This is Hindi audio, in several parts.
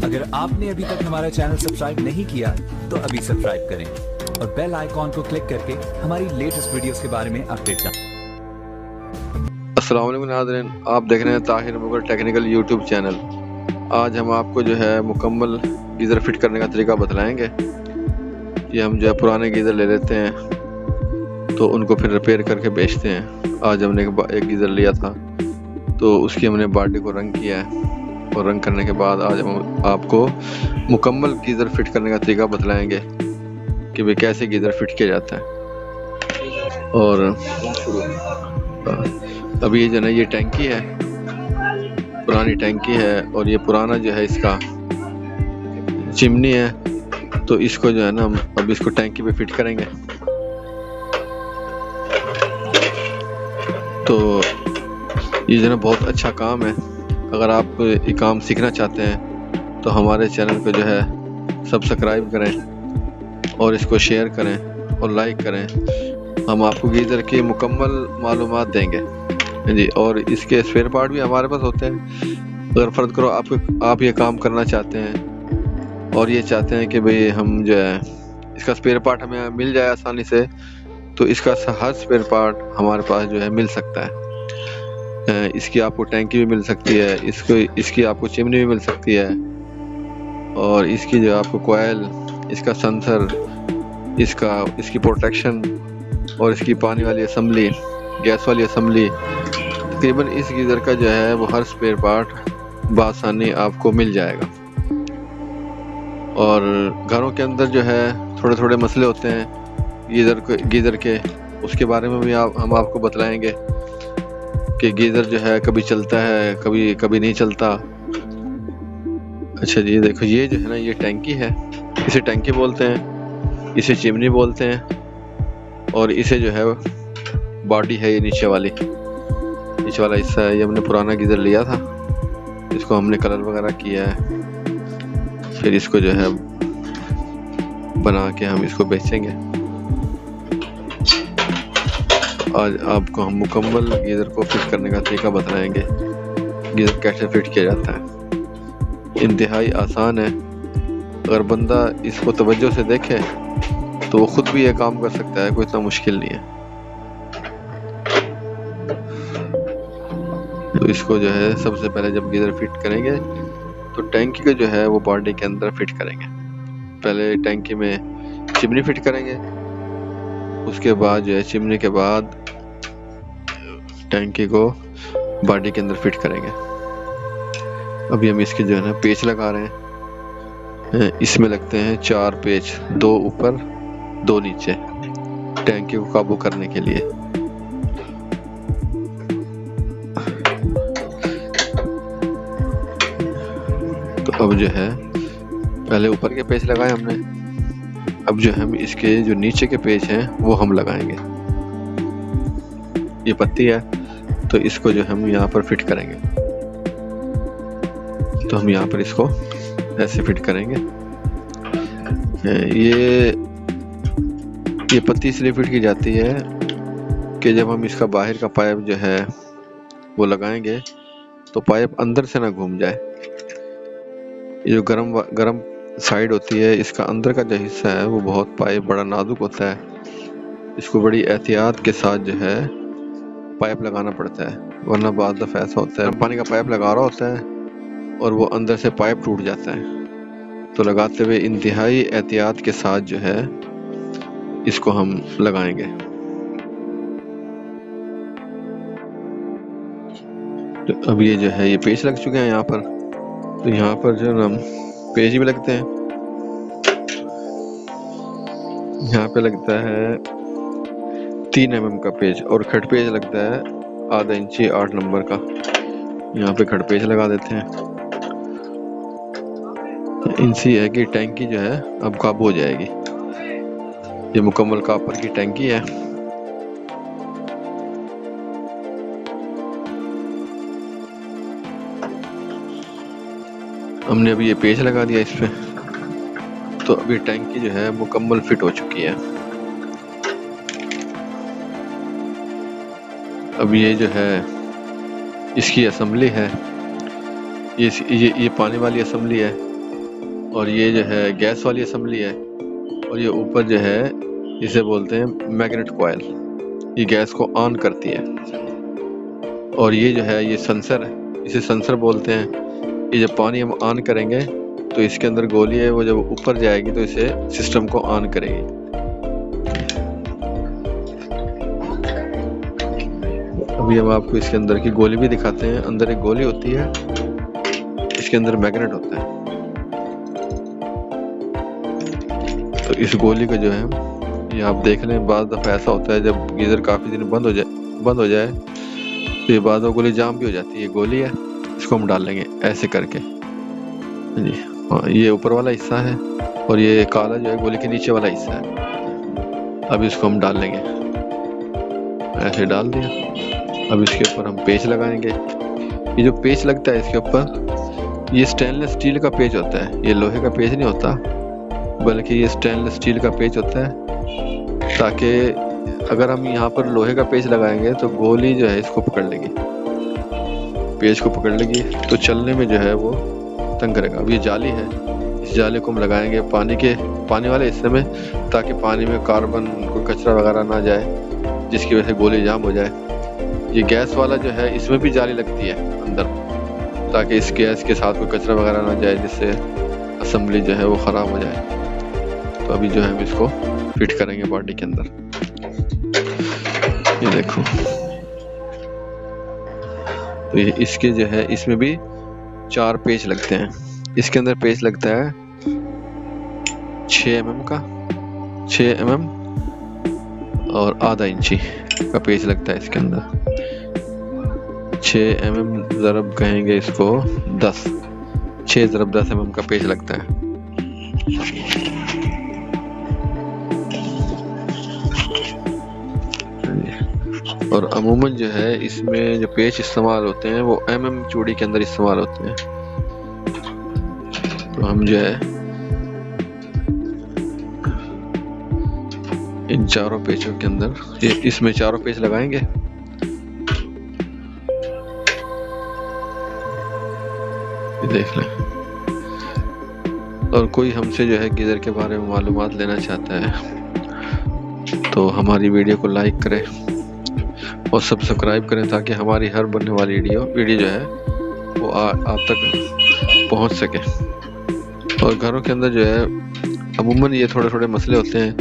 अगर आपने अभी तक हमारा चैनल सब्सक्राइब नहीं किया तो अभी सब्सक्राइब करें और बेल आइकॉन को क्लिक करके हमारी लेटेस्ट वीडियोस के बारे में अपडेट जानें। अस्सलाम वालेकुम नाज़रीन, आप देख रहे हैं Tahir Mughal technical YouTube channel. आज हम आपको जो है मुकम्मल गीज़र फिट करने का तरीका बतलाएंगे। कि हम जो है पुराने गीज़र ले लेते हैं तो उनको फिर रिपेयर करके बेचते हैं। आज हमने एक गीज़र लिया था तो उसकी हमने बॉडी को रंग किया है और रंग करने के बाद आज हम आपको मुकम्मल गीज़र फिट करने का तरीका बतलाएंगे कि भाई कैसे गीज़र फिट किया जाता है। और अभी ये जो है ये टैंकी है, पुरानी टैंकी है और ये पुराना जो है इसका चिमनी है। तो इसको जो है ना हम अब इसको टैंकी पे फिट करेंगे। तो ये जो है ना बहुत अच्छा काम है। अगर आप ये काम सीखना चाहते हैं तो हमारे चैनल को जो है सब्सक्राइब करें और इसको शेयर करें और लाइक करें। हम आपको गीज़र की मुकम्मल मालूमात देंगे जी। और इसके स्पेयर पार्ट भी हमारे पास होते हैं। अगर फ़र्ज़ करो आप ये काम करना चाहते हैं और ये चाहते हैं कि भाई हम जो है इसका स्पेयर पार्ट हमें मिल जाए आसानी से, तो इसका हर स्पेयर पार्ट हमारे पास जो है मिल सकता है। इसकी आपको टैंकी भी मिल सकती है, इसकी आपको चिमनी भी मिल सकती है और इसकी जो आपको कोयल, इसका सेंसर, इसकी प्रोटेक्शन और इसकी पानी वाली असम्बली, गैस वाली असम्बली, तकरीबन इस गीज़र का जो है वो हर स्पेयर पार्ट बआसानी आपको मिल जाएगा। और घरों के अंदर जो है थोड़े थोड़े मसले होते हैं गीज़र के, उसके बारे में भी हम आपको बतलाएंगे कि गीज़र जो है कभी चलता है कभी नहीं चलता। अच्छा जी, देखो ये जो है ना ये टैंकी है, इसे टैंकी बोलते हैं, इसे चिमनी बोलते हैं और इसे जो है बॉडी है, ये नीचे वाला हिस्सा है। ये हमने पुराना गीज़र लिया था, इसको हमने कलर वगैरह किया है, फिर इसको जो है बना के हम इसको बेचेंगे। आज आपको हम मुकम्मल गीज़र को फिट करने का तरीका बताएंगे, गीज़र कैसे फिट किया जाता है। इंतहाई आसान है। अगर बंदा इसको तवज्जो से देखे तो वो खुद भी ये काम कर सकता है, कोई इतना मुश्किल नहीं है। तो इसको जो है सबसे पहले जब गीज़र फिट करेंगे तो टैंकी को जो है वो बॉडी के अंदर फिट करेंगे। पहले टैंकी में चिमनी फिट करेंगे, उसके बाद जो है चिमनी के बाद टैंकी को बॉडी के अंदर फिट करेंगे। अभी हम इसके जो है ना पेच लगा रहे हैं। इसमें लगते हैं 4 पेच, 2 ऊपर 2 नीचे, टैंकी को काबू करने के लिए। तो अब जो है पहले ऊपर के पेच लगाए हमने, अब जो हम इसके जो नीचे के पेच हैं वो हम लगाएंगे। ये पत्ती है तो इसको जो हम यहाँ पर फिट करेंगे। तो हम यहाँ पर इसको ऐसे फिट करेंगे। ये पत्ती इसलिए फिट की जाती है कि जब हम इसका बाहर का पाइप जो है वो लगाएंगे तो पाइप अंदर से ना घूम जाए। ये जो गरम साइड होती है, इसका अंदर का जो हिस्सा है वो बहुत पाइप बड़ा नाजुक होता है। इसको बड़ी एहतियात के साथ जो है पाइप लगाना पड़ता है, वरना बाद दफ़ा ऐसा होता है पानी का पाइप लगा रहा होता है और वो अंदर से पाइप टूट जाता है। तो लगाते हुए इंतहाई एहतियात के साथ जो है इसको हम लगाएंगे। तो अब ये जो है ये पेच लग चुके हैं यहाँ पर। तो यहाँ पर जो हम पेच भी लगते हैं, यहाँ पे लगता है 3 mm का पेच और खट पेच लगता है ½ इंची 8 नंबर का। यहाँ पे खट पेच लगा देते हैं। इनसे है कि टैंकी जो है अब काबू हो जाएगी। ये मुकम्मल कापर की टैंकी है। हमने अभी ये पेच लगा दिया इस पे, तो अभी टैंकी जो है मुकम्मल फिट हो चुकी है। अब ये जो है इसकी असम्बली है, ये पानी वाली असम्बली है। और ये जो है गैस वाली असेंबली है, और ये ऊपर जो है इसे बोलते हैं मैग्नेट कॉइल, ये गैस को ऑन करती है। और ये जो है ये सेंसर है, इसे सेंसर बोलते हैं। ये जब पानी हम ऑन करेंगे तो इसके अंदर गोली है, वो जब ऊपर जाएगी तो इसे सिस्टम को ऑन करेगी। अभी हम आपको इसके अंदर की गोली भी दिखाते हैं। अंदर एक गोली होती है, इसके अंदर मैग्नेट होता है। तो इस गोली का जो है ये आप देख लें, बाद दफ़ा ऐसा होता है जब गीज़र काफ़ी दिन बंद हो जाए तो ये बाद गोली जाम भी हो जाती है। ये गोली है, इसको हम डाल लेंगे ऐसे करके जी। हाँ, ये ऊपर वाला हिस्सा है और ये काला जो है गोली के नीचे वाला हिस्सा है। अब इसको हम डाल लेंगे, ऐसे डाल दिया। अब इसके ऊपर हम पेच लगाएंगे। ये जो पेच लगता है इसके ऊपर, ये स्टेनलेस स्टील का पेच होता है, ये लोहे का पेच नहीं होता, बल्कि ये स्टेनलेस स्टील का पेच होता है, ताकि अगर हम यहाँ पर लोहे का पेच लगाएंगे तो गोली जो है इसको पकड़ लेगी, पेच को पकड़ लेगी, तो चलने में जो है वो तंग करेगा। अब ये जाली है, इस जाली को हम लगाएंगे पानी वाले हिस्से में, ताकि पानी में कार्बन कोई कचरा वगैरह ना जाए, जिसकी वजह से गोली जाम हो जाए। ये गैस वाला जो है इसमें भी जाली लगती है अंदर, ताकि इस गैस के साथ कोई कचरा वगैरह ना जाए, जिससे असेंबली जो है वो ख़राब हो जाए। तो अभी जो है हम इसको फिट करेंगे बॉडी के अंदर। ये देखो, तो ये इसके जो है इसमें भी 4 पेच लगते हैं। इसके अंदर पेच लगता है 6 mm का, 6 mm और आधा इंची का पेच लगता है इसके अंदर। 6 mm ज़रब कहेंगे इसको 10, 6 ज़रब 10 mm का पेच लगता है। और अमूमन जो है इसमें जो पेच इस्तेमाल होते हैं वो mm चूड़ी के अंदर इस्तेमाल होते हैं। तो हम जो है इन 4 पेचों के अंदर इसमें 4 पेच लगाएंगे। ये देख लें। और कोई हमसे जो है गीज़र के बारे में मालूमात लेना चाहता है तो हमारी वीडियो को लाइक करें और सब्सक्राइब करें, ताकि हमारी हर बनने वाली वीडियो जो है वो आप तक पहुंच सके। और घरों के अंदर जो है अमूमन ये थोड़े थोड़े मसले होते हैं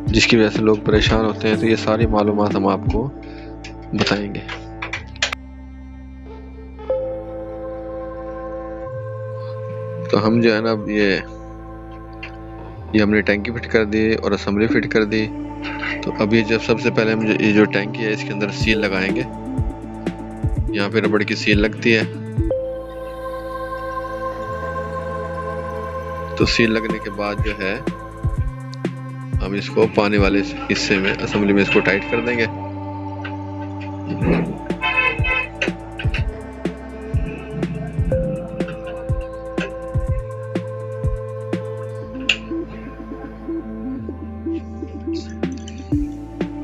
जिसकी वजह से लोग परेशान होते हैं, तो ये सारी मालूमात हम आपको बताएंगे। तो हम जो है ना अब ये हमने टैंकी फिट कर दी और असेंबली फिट कर दी। तो अभी जब सबसे पहले हम ये जो टैंकी है इसके अंदर सील लगाएंगे। यहाँ पे रबड़ की सील लगती है। तो सील लगने के बाद जो है हम इसको पानी वाले हिस्से में असेंबली में इसको टाइट कर देंगे।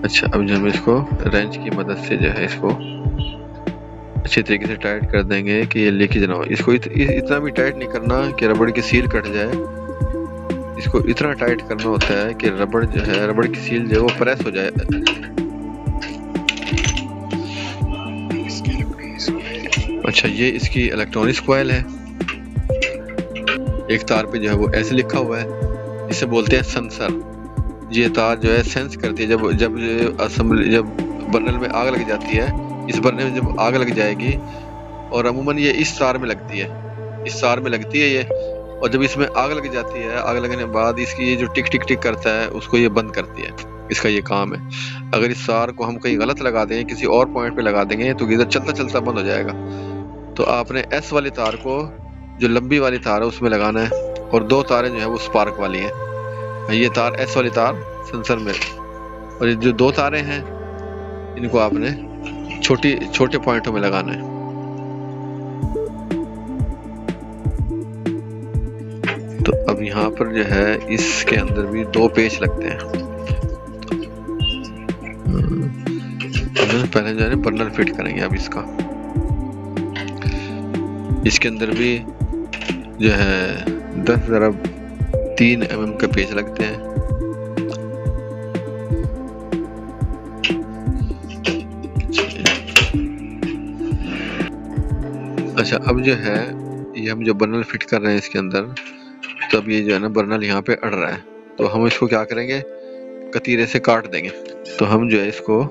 अच्छा, अब जो हम इसको रेंच की मदद से जो है इसको अच्छी तरीके से टाइट कर देंगे कि ये लीकेज ना हो। इसको इतना भी टाइट नहीं करना कि रबड़ की सील कट जाए। इसको इतना टाइट करना होता है कि रबड़ जो है, रबड़ की सील जो है वो प्रेस हो जाए। अच्छा, ये इसकी इलेक्ट्रॉनिक्स कॉइल है। एक तार पे जो है वो ऐसे लिखा हुआ है, इसे बोलते हैं सेंसर। ये तार जो है सेंस करती है जब असेंबली जब बर्नल में आग लग जाती है, इस बर्नल में जब आग लग जाएगी, और अमूमन ये इस तार में लगती है, इस तार में लगती है ये। और जब इसमें आग लग जाती है, आग लगने के बाद इसकी ये जो टिक टिक टिक करता है उसको ये बंद करती है। इसका ये काम है। अगर इस तार को हम कहीं गलत लगा देंगे, किसी और पॉइंट पे लगा देंगे, तो गीज़र चलता चलता बंद हो जाएगा। तो आपने एस वाली तार को, जो लंबी वाली तार है, उसमें लगाना है। और 2 तारें जो है वो स्पार्क वाली है। ये तार एस वाली तार सेंसर में, और ये जो 2 तारें हैं इनको आपने छोटे पॉइंटों में लगाना है। तो अब यहाँ पर जो है इसके अंदर भी 2 पेच लगते हैं। तो पहले जो है बर्नर फिट करेंगे। अब इसके अंदर भी जो है 10 ज़रब 3 mm के पेच लगते हैं। अच्छा, अब जो है ये हम जो बर्नल फिट कर रहे हैं इसके अंदर, तो अब ये जो है ना बर्नल यहाँ पे अड़ रहा है, तो हम इसको क्या करेंगे, कतीरे से काट देंगे। तो हम जो है इसको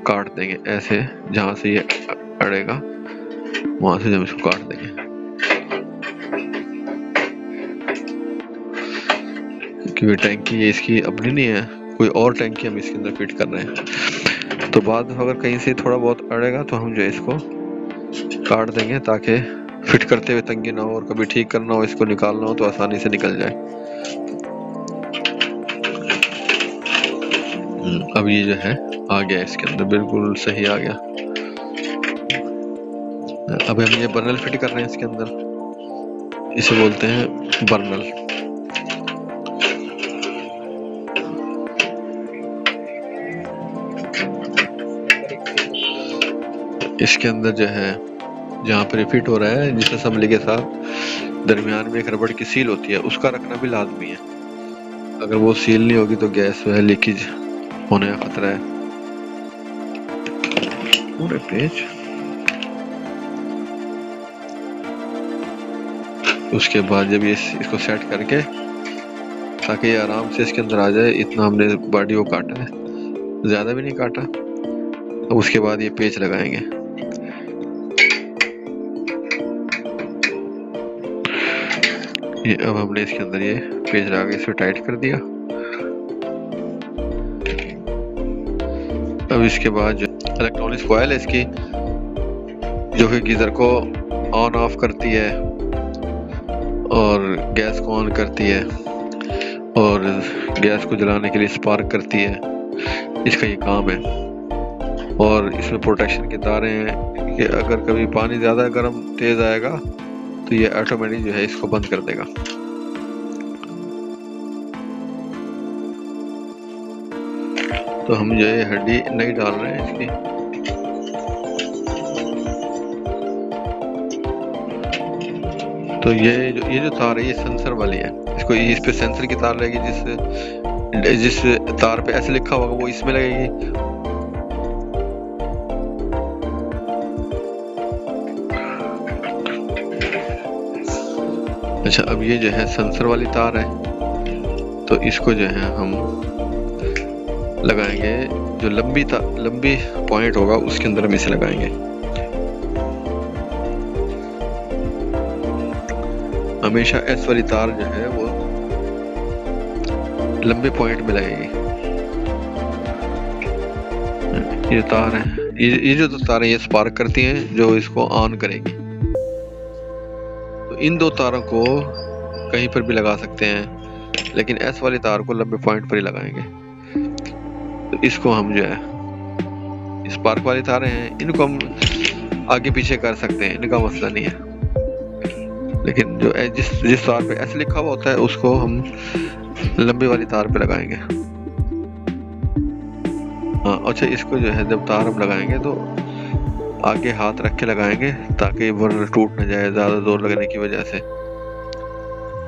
काट देंगे ऐसे, जहाँ से ये अड़ेगा वहां से हम इसको काट देंगे। क्योंकि टैंकी ये इसकी अपनी नहीं है, कोई और टैंकी हम इसके अंदर फिट कर रहे हैं। तो बाद में अगर कहीं से थोड़ा बहुत अड़ेगा तो हम जो है इसको काट देंगे, ताकि फिट करते हुए तंगी ना हो और कभी ठीक करना हो, इसको निकालना हो तो आसानी से निकल जाए। अब ये जो है आ गया इसके अंदर, बिल्कुल सही आ गया। अब हम ये बर्नल फिट कर रहे हैं इसके अंदर, इसे बोलते हैं बर्नल। इसके अंदर जो है जहाँ पर फिट हो रहा है, जिस असेंबली के साथ दरमियान में एक रबड़ की सील होती है, उसका रखना भी लाजमी है। अगर वो सील नहीं होगी तो गैस जो है लीकेज होने का खतरा है। पूरे पेज, उसके बाद जब ये इसको सेट करके ताकि ये आराम से इसके अंदर आ जाए, इतना हमने बॉडी को काटा है, ज्यादा भी नहीं काटा। अब उसके बाद ये पेच लगाएंगे। ये अब हमने इसके अंदर ये पेच लगा के इसे टाइट कर दिया। अब इसके बाद जो इलेक्ट्रॉनिक्स कॉइल है इसकी, जो कि गीजर को ऑन ऑफ करती है और गैस को ऑन करती है और गैस को जलाने के लिए स्पार्क करती है, इसका ये काम है। और इसमें प्रोटेक्शन की तारें हैं कि अगर कभी पानी ज़्यादा गर्म तेज़ आएगा तो ये ऑटोमेटिक जो है इसको बंद कर देगा। तो हम जो है हड्डी नहीं डाल रहे हैं इसकी। तो ये जो तार है ये सेंसर वाली है, इसको इस पे सेंसर की तार लगेगी, जिस तार पे ऐसे लिखा होगा वो इसमें लगेगी। अच्छा, अब ये जो है सेंसर वाली तार है, तो इसको जो है हम लगाएंगे, जो लंबी पॉइंट होगा उसके अंदर हम इसे लगाएंगे। हमेशा एस वाली तार जो है वो लंबे पॉइंट में लगेगी। ये तार है, ये जो तारें ये स्पार्क करती हैं जो इसको ऑन करेगी। तो इन दो तारों को कहीं पर भी लगा सकते हैं, लेकिन एस वाली तार को लंबे पॉइंट पर ही लगाएंगे। तो इसको हम जो है स्पार्क वाली तारें हैं, इनको हम आगे पीछे कर सकते हैं, इनका मसला नहीं है। लेकिन जो जिस तार पे ऐसे लिखा हुआ होता है उसको हम लंबी वाली तार पे लगाएंगे। हाँ, अच्छा, इसको जो है जब तार हम लगाएंगे तो आगे हाथ रख के लगाएंगे ताकि बर्नर टूट न जाए ज़्यादा जोर लगने की वजह से।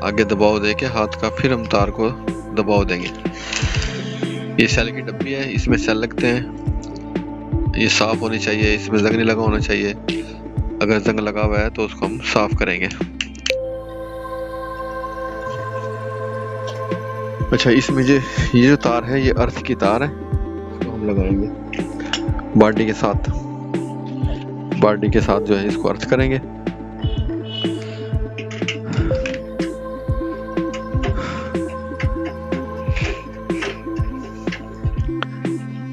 आगे दबाव दे के हाथ का फिर हम तार को दबाव देंगे। ये सेल की डब्बी है, इसमें सेल लगते हैं। ये साफ होनी चाहिए, इसमें जंग नहीं लगा होना चाहिए। अगर जंग लगा हुआ है तो उसको हम साफ करेंगे। अच्छा, इसमें ये जो तार है ये अर्थ की तार है, इसको हम लगाएंगे बॉडी के साथ जो है इसको अर्थ करेंगे।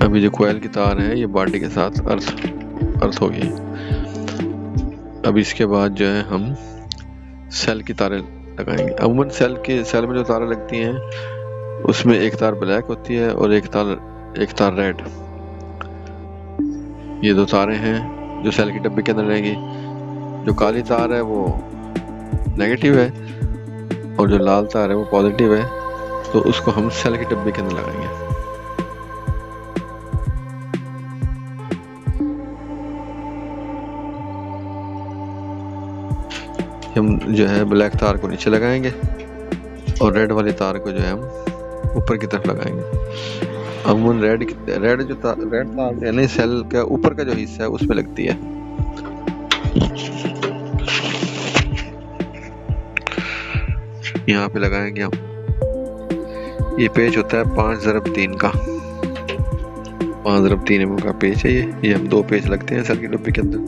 अभी जो कोयल की तार है ये बॉडी के साथ अर्थ हो गई। अब इसके बाद जो है हम सेल की तारें लगाएंगे। अमूमन सेल में जो तारें लगती हैं उसमें एक तार ब्लैक होती है और एक तार रेड। ये दो तारें हैं जो सेल की डब्बे के अंदर रहेंगी। जो काली तार है वो नेगेटिव है और जो लाल तार है वो पॉजिटिव है, तो उसको हम सेल की डब्बे के अंदर लगाएंगे। हम जो है ब्लैक तार को नीचे लगाएंगे और रेड वाली तार को जो है हम ऊपर की तरफ लगाएंगे। अमूमन रेड तार यानी सेल का ऊपर का जो हिस्सा है उसमें लगती है। यहाँ पे लगाएंगे हम। ये पेच होता है 5/3 का, 5/3 mm का पेच है ये हम 2 पेच लगते हैं सेल की डब्बी के अंदर।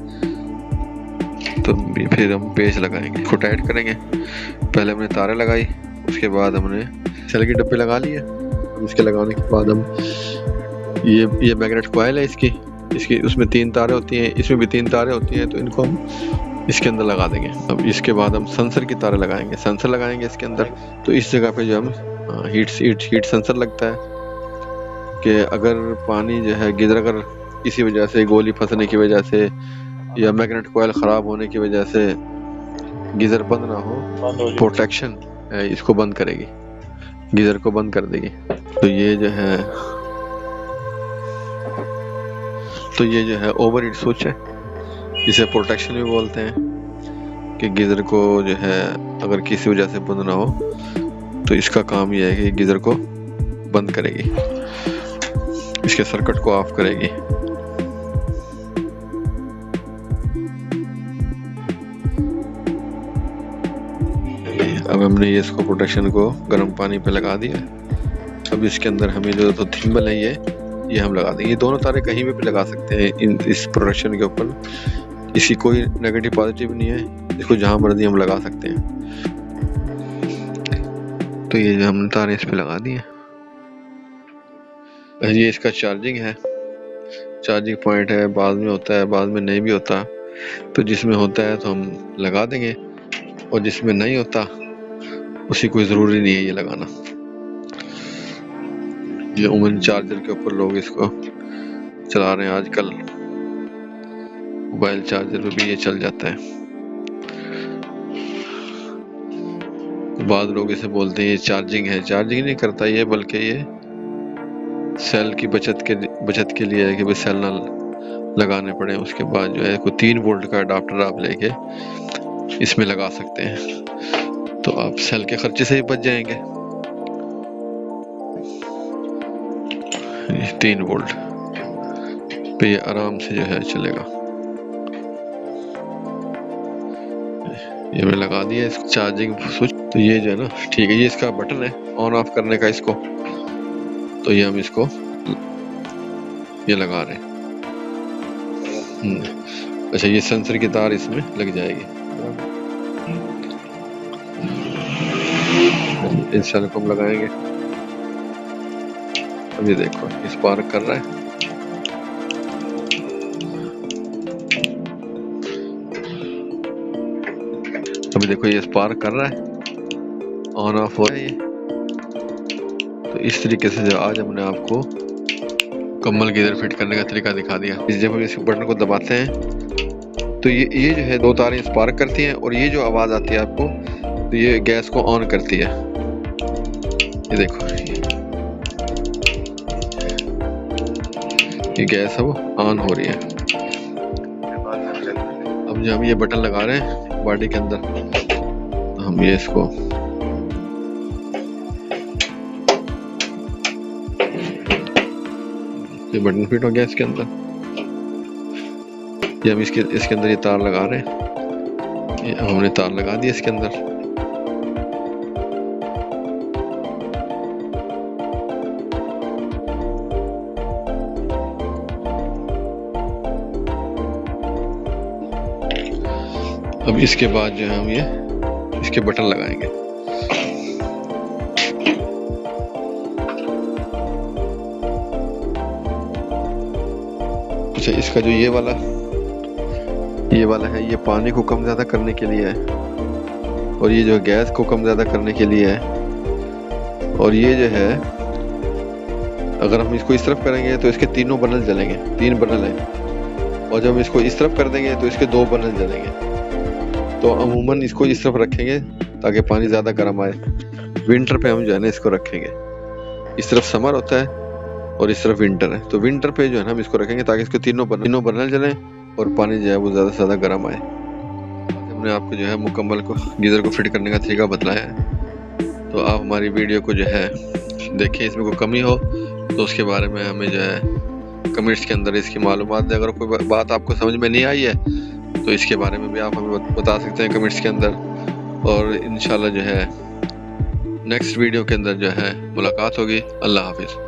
तो फिर हम पेच लगाएंगे, इसको टाइट करेंगे। पहले हमने तारें लगाई, उसके बाद हमने सेल की डब्बी लगा ली है। अब इसके लगाने के बाद हम ये मैग्नेट कॉइल है इसकी उसमें 3 तारें होती हैं, इसमें भी 3 तारें होती हैं, तो इनको हम इसके अंदर लगा देंगे। अब इसके बाद हम सेंसर की तारें लगाएंगे, सेंसर लगाएंगे इसके अंदर। तो इस जगह पे जो हम हीट सेंसर लगता है कि अगर पानी जो है गिजर अगर किसी वजह से गोली फंसने की वजह से या मैग्नेट कॉइल ख़राब होने की वजह से गीज़र बंद ना हो, प्रोटेक्शन इसको बंद करेगी, गीज़र को बंद कर देगी। तो ये जो है ओवरहीट स्विच है, इसे प्रोटेक्शन भी बोलते हैं कि गीज़र को जो है अगर किसी वजह से बंद ना हो तो इसका काम यह है कि गीज़र को बंद करेगी, इसके सर्किट को ऑफ करेगी। अब हमने ये इसको प्रोटेक्शन को गर्म पानी पे लगा दिया। अब इसके अंदर हमें जो तो थिम्बल है ये हम लगा देंगे। ये दोनों तारे कहीं पे भी लगा सकते हैं इस प्रोटेक्शन के ऊपर, इसकी कोई नेगेटिव पॉजिटिव नहीं है, इसको जहाँ मर्जी हम लगा सकते हैं। तो ये जो हमने तारे इस पे लगा दिए। ये इसका चार्जिंग है, चार्जिंग पॉइंट है, बाद में होता है बाद में नहीं भी होता। तो जिसमें होता है तो हम लगा देंगे और जिसमें नहीं होता उसी कोई ज़रूरी नहीं है ये लगाना। ये उमन चार्जर के ऊपर लोग इसको चला रहे हैं आजकल, मोबाइल चार्जर पे भी ये चल जाता है। बाद लोग इसे बोलते हैं ये चार्जिंग है, चार्जिंग नहीं करता ये, बल्कि ये सेल की बचत के लिए है कि भाई सेल ना लगाने पड़े। उसके बाद जो है कोई 3 वोल्ट का अडाप्टर आप लेके इसमें लगा सकते हैं, तो आप सेल के खर्चे से ही बच जाएंगे। 3 वोल्ट पे ये आराम से जो है चलेगा। ये मैंने लगा दिया इसको चार्जिंग स्विच। तो ये जो है ना ठीक है, ये इसका बटन है ऑन ऑफ करने का इसको। तो ये हम इसको ये लगा रहे हैं। अच्छा, ये सेंसर की तार इसमें लग जाएगी। इस सेल को हम लगाएंगे। अब ये देखो ये स्पार्क कर रहा है। अभी देखो ये स्पार्क कर रहा है, ऑन ऑफ हो रहा है ये। तो इस तरीके से जो आज हमने आपको मुकम्मल गीजर फिट करने का तरीका दिखा दिया। जब हम इस बटन को दबाते हैं तो ये जो है 2 तारें स्पार्क करती हैं और ये जो आवाज़ आती है आपको, तो ये गैस को ऑन करती है। ये देखो ये गैस है वो ऑन हो रही है। अब जब हम ये बटन लगा रहे हैं बॉडी के अंदर, तो हम ये इसको ये बटन फिट हो गया इसके अंदर। ये हम इसके अंदर ये तार लगा रहे हैं। ये अब हमने तार लगा दी इसके अंदर। अब इसके बाद जो है हम ये इसके बटन लगाएंगे। अच्छा, इसका जो ये वाला है ये पानी को कम ज़्यादा करने के लिए है, और ये जो गैस को कम ज़्यादा करने के लिए है। और ये जो है अगर हम इसको इस तरफ करेंगे तो इसके 3 बर्नल जलेंगे, 3 बर्नल हैं। और जब हम इसको इस तरफ कर देंगे तो इसके 2 बर्नल जलेंगे। तो अमूमन इसको इस तरफ रखेंगे ताकि पानी ज़्यादा गर्म आए। विंटर पे हम जो है ना इसको रखेंगे, इस तरफ समर होता है और इस तरफ विंटर है। तो विंटर पे जो है ना हम इसको रखेंगे ताकि इसके तीनों बर्नल जलें और पानी जो है वो ज़्यादा से ज़्यादा गर्म आए। हमने आपको जो है मुकम्मल को गीज़र को फिट करने का तरीका बतलाया है। तो तो आप हमारी वीडियो को जो है देखिए, इसमें कोई कमी हो तो उसके बारे में हमें जो है कमेंट्स के अंदर इसकी मालूमात दें। अगर कोई बात आपको समझ में नहीं आई है तो इसके बारे में भी आप हमें बता सकते हैं कमेंट्स के अंदर। और इंशाल्लाह जो है नेक्स्ट वीडियो के अंदर जो है मुलाकात होगी। अल्लाह हाफिज़।